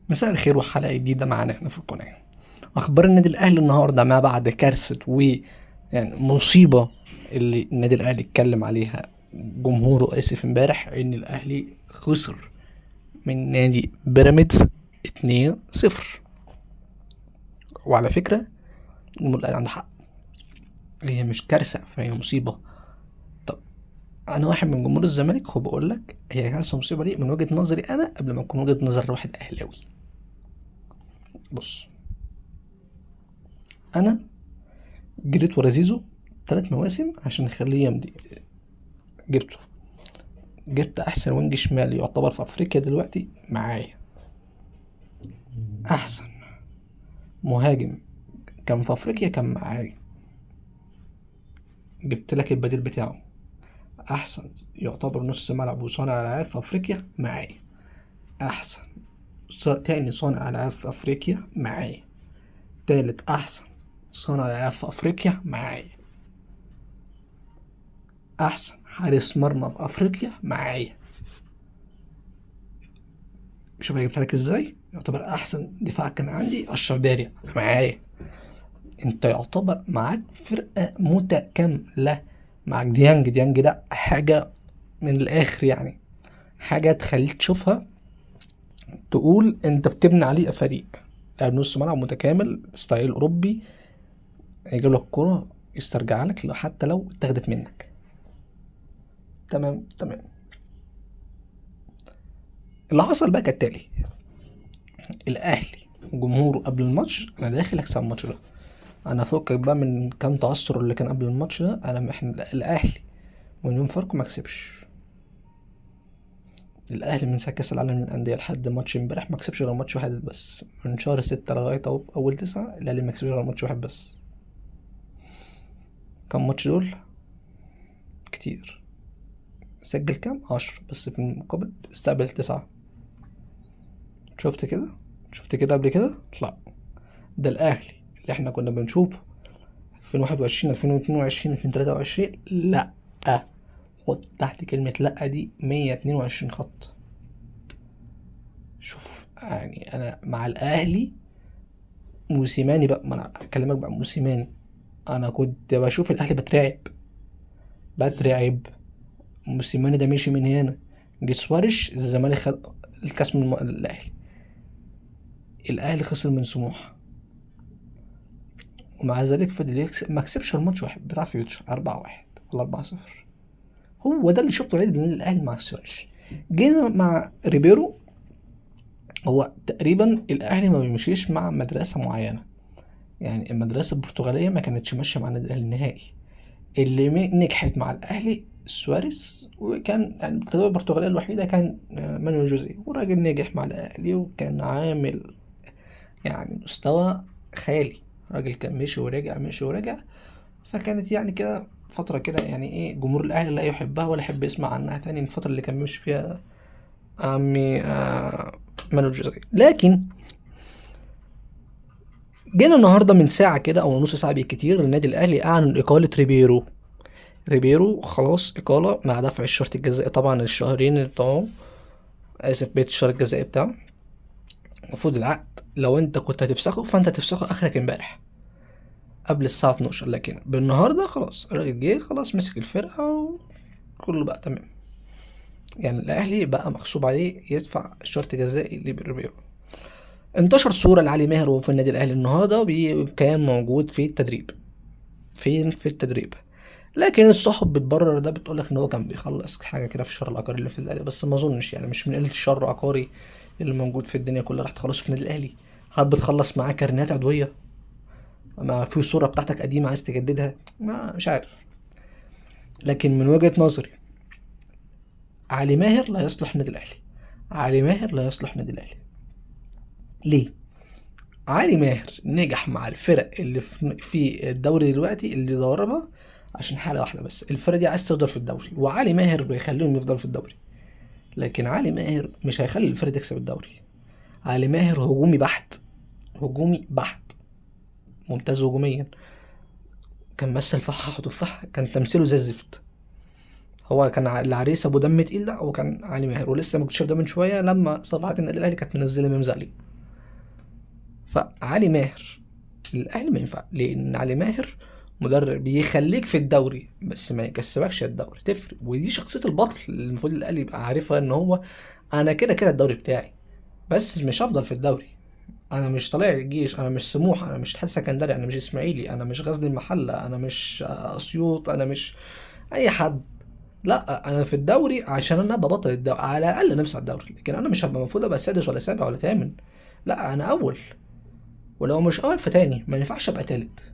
مساء الخير وحلقة جديدة معانا هنا في القناة. أخبار النادي الأهلي النهاردة ما بعد كارثة يعني مصيبة اللي النادي الأهلي اتكلم عليها جمهوره آسف امبارح، إن الأهلي خسر من نادي بيراميدز 2-0. وعلى فكرة جمهور الأهلي عنده حق، هي مش كارثة فهي مصيبة. طب أنا واحد من جمهور الزمالك وبقول لك هي كارثة مصيبة ليه من وجهة نظري أنا قبل ما تكون وجهة نظر واحد أهلاوي. بص، أنا جريت ورا زيزو 3 مواسم عشان نخليه يمضي. جبته، جبت احسن وينج شمال يعتبر في افريقيا دلوقتي معايا، احسن مهاجم كان في افريقيا كان معايا، جبت لك البديل بتاعه. احسن يعتبر نص ملعب وصانع العاب في افريقيا معايا، احسن تاني صانع العاب في افريقيا معايا، تالت احسن صانع العاب في افريقيا معايا، احسن حارس مرمى في افريقيا معايا. شوف انا جبت لك ازاي، يعتبر احسن دفاع كان عندي اشرف داري معايا. انت يعتبر معاك فرقة متكاملة، معاك ديانج ده حاجة من الاخر، يعني حاجة تخليك تشوفها تقول انت بتبني عليه فريق. لاعب نص ملعب متكامل ستايل اوروبي، يجيب لك كرة يسترجع لك لو حتى لو اتاخدت منك. تمام. اللي حصل بقى كالتالي: الاهلي جمهوره قبل الماتش انا داخل اكسب الماتش ده، انا فوقك بقى من كام تعثر اللي كان قبل الماتش ده، احنا الاهلي من يوم فاركو ما كسبش. الاهلي من ساعه كاس العالم للانديه لحد ماتش امبارح ما كسبش غير ماتش واحد بس، من شهر 6 لغايه اهو في اول 9 الاهلي ما كسبش غير ماتش واحد بس. كم ماتش دول؟ كتير. سجل كام؟ 10 بس في المقابل استقبل 9. شفت كده قبل كده؟ لا. ده الاهلي اللي احنا كنا بنشوفه 2021 2022 2023 لا. خد تحت كلمة لأ دي 122 خط. شوف يعني أنا مع الأهلي موسيماني بقى، ما أنا أكلمك بقى موسيماني، أنا كنت بشوف الأهلي بترعب. موسيماني ده مشي من هنا، جه سواريش الزمالك خد الكاس من الأهلي خسر من سموحة، ومع ذلك فضل يكسب، ما كسبش غير ماتش واحد بتاع فيوتشر 4-1 ولا 4-0. هو ده اللي شفته عيد الأهلي مع سواريش. جينا مع ريبيرو، هو تقريبا الاهلي ما بيمشيش مع مدرسه معينه، يعني المدرسه البرتغاليه ما كانتش ماشيه مع النادي الاهلي النهائي. اللي نجحت مع الاهلي سواريز، وكان يعني التجربه البرتغاليه الوحيده كان مانويل جوزيه، والراجل نجح مع الاهلي وكان عامل يعني مستوى خيالي. الراجل كان مشي ورجع. فكانت يعني كده فترة كده، يعني ايه، جمهور الاهلي لا يحبها ولا يحب يسمع عنها تاني، الفترة اللي كان بيمشي فيها عمي مانويل جوزيه. لكن جينا النهارده من ساعة كده أو نص ساعة بالكتير النادي الأهلي أعلن إقالة ريبيرو خلاص إقالة مع دفع الشرط الجزائي، طبعا الشهرين بتوعه، آسف بيت الشهر الجزائي بتاعه. المفروض العقد لو أنت كنت هتفسخه فأنت هتفسخه آخرك امبارح قبل الساعة 12، لكن بالنهارده خلاص الراجل جه خلاص مسك الفرقة وكله بقى تمام. يعني الأهلي بقى مغصوب عليه يدفع شرط جزائي لريبيرو. انتشر صورة لعلي ماهر وهو في النادي الأهلي النهارده كان موجود في التدريب. فين؟ في التدريب. لكن الصحف بتبرر ده، بتقولك ان هو كان بيخلص حاجه كده في الشر العقاري اللي في الاهلي، بس ما اظنش، يعني مش من قله الشر العقاري اللي موجود في الدنيا كلها راح تخلصه في النادي الاهلي. هل بتخلص معاه كارنات عضويه؟ ما في صوره بتاعتك قديمه عايز تجددها؟ ما مش عارف. لكن من وجهه نظري علي ماهر لا يصلح النادي الاهلي. علي ماهر لا يصلح النادي الاهلي. ليه؟ علي ماهر نجح مع الفرق اللي في الدوري دلوقتي اللي دربها عشان حالة واحدة بس، الفرقة دي عايز تفضل في الدوري، وعلي ماهر بيخليهم يفضلوا في الدوري. لكن علي ماهر مش هيخلي الفرقة تكسب الدوري. علي ماهر هجومي بحت، ممتاز هجوميا، كان مثل فحح وتفاح، كان تمثيله زي الزفت. هو كان العريس ابو دم تقيل ده، هو كان علي ماهر، ولسه مكتشف ده من شويه لما صفحات النادي الاهلي كانت منزله ميمز عليه. فعلي ماهر الاهلي ما ينفع، لان علي ماهر مدرب يخليك في الدوري بس ما يكسبكش الدوري، تفرق. ودي شخصيه البطل اللي المفروض الاهلي يبقى عارفها، ان هو انا كده كده الدوري بتاعي بس مش هفضل في الدوري. انا مش طالع الجيش، انا مش سموحه، انا مش اتحاد سكندري، انا مش اسماعيلي، انا مش غزل المحله، انا مش اسيوط، انا مش اي حد. لا انا في الدوري عشان انا ابقى بطل الدوري، على الاقل نفس الدوري، لكن انا مش هبقى المفروض ابقى سادس ولا سابع ولا ثامن. لا انا اول، ولو مش اول فتاني، ما ينفعش ابقى تالت.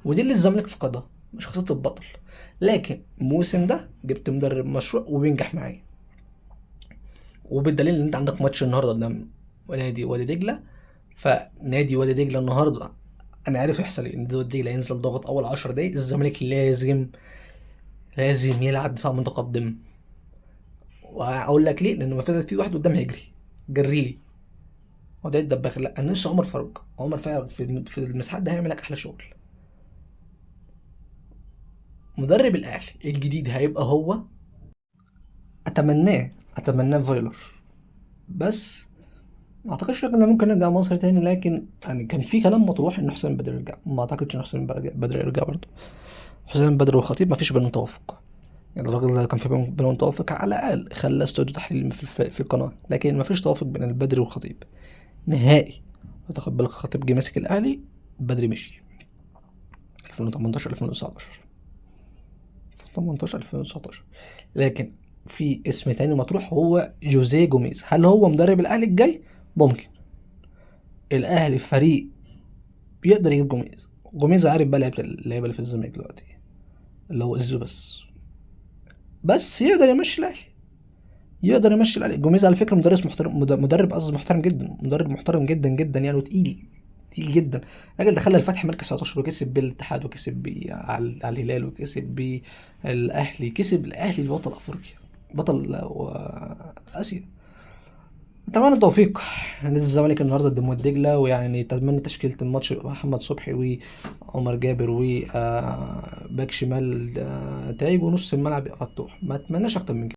ودي اللي الزمالك فقدها، مش خطة البطل. لكن الموسم ده جبت مدرب مشروع وبينجح معايا، وبالدليل ان انت عندك ماتش النهارده قدام نادي وادي دجله. فنادي وادي دجله النهارده انا عارف يحصل ايه، ان وادي دجله ينزل ضغط اول 10 دقايق، الزمالك لازم يلعب دفاع متقدم. واقول لك ليه، لان ما فضل في واحد قدام هيجري، جريلي وده الدباغ. لا انا نفسي عمر فاروق، عمر فعلا في المساحات ده هيعمل لك احلى شغل. مدرب الاهلي الجديد هيبقى هو، اتمناه فايلر. بس ما اعتقدش ان ممكن نرجع مصر تاني، لكن يعني كان في كلام مطروح ان حسام بدر يرجع، ما اعتقدش ان حسام بدر يرجع برضه. حسام بدر والخطيب ما فيش بينهم توافق، يعني الراجل ده كان في بينهم توافق، على الاقل خلى استوديو تحليل في القناه، لكن ما فيش توافق بين البدري والخطيب نهائي. تاخد بالك الخطيب جه ماسك الاهلي، بدري مشي 2018 2019 18 2019. لكن في اسم تاني مطروح هو جوزيه جوميز، هل هو مدرب الاهلي الجاي؟ ممكن. الاهلي فريق بيقدر يجيب جوميز عارف بقى اللعيبه اللي في الزمالك دلوقتي، اللي هو ازو بس يقدر يمشي الاهلي. جوميز على فكره مدرس محترم، محترم جدا، مدرب محترم جدا جدا يعني، تقيل جدا. الراجل ده خلى الفتح مركز 19 وكسب بيه الاتحاد، وكسب بيه على الهلال، وكسب بيه الاهلي، كسب الاهلي بطل افريقيا، بطل اسيا. اتمنى التوفيق لنادي الزمالك النهارده قدام وادي دجله، ويعني اتمنى تشكيله الماتش يبقى محمد صبحي وعمر جابر وباك شمال تايب، ونص الملعب يبقى فتوح. ما اتمناش اكتر من كده.